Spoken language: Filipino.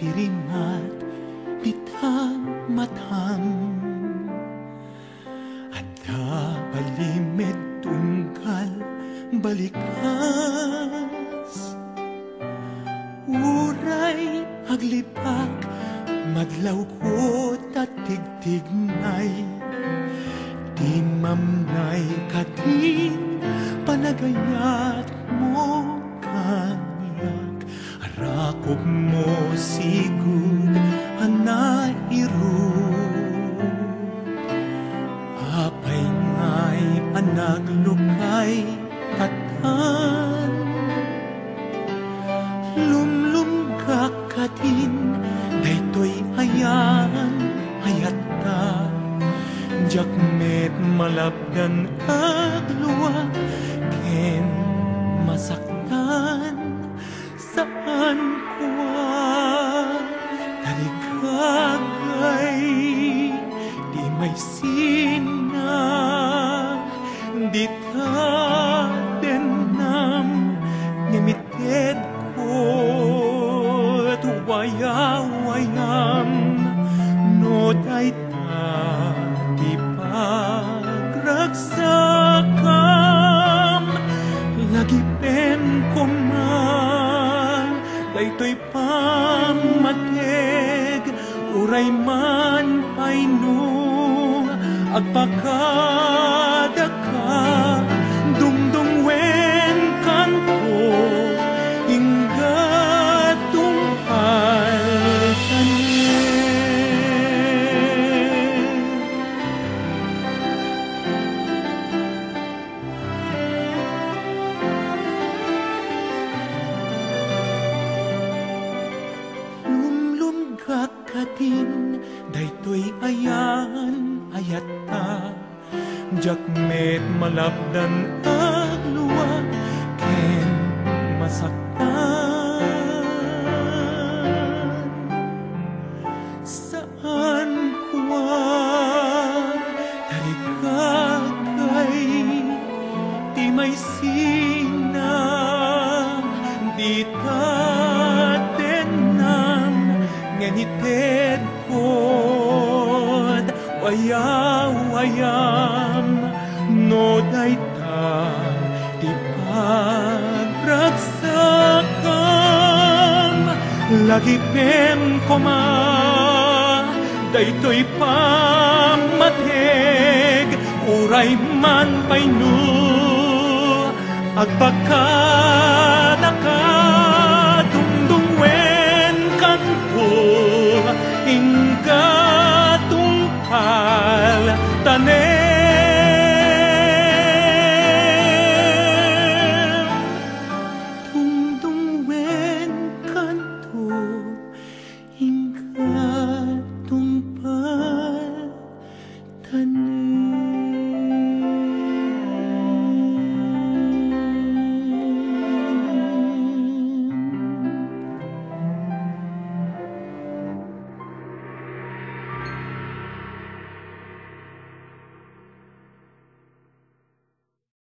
tirimat bitang matam Anda balimit tunggal balikas Uray aglipak madlaw ko tatigtignay Di mamnay katin panagayat mo kanyak Arakop mo sigud anairut Apay ngay panaglukay katan Lumlum kakatin daytoy ayan ayata Jakmet malabdan agluwa ken masaktan saan kuwa tarigagay di may sina di ta denam ngemited ko tuwaya-wayam no dayta di pagragsakam lagi pen ko man daytoy pamateg uray man payno agpakadaka dumdum wen kanto ingga tungpal Kakatin daytoy ayan ayata jakmet malabdan agluwa ken masaktan saan kuwa tarigagay di may sina di ta ngenited kod waya-wayam no dayta di pagragsakam lagi pen koma daytoy pamateg uray man payno agpaka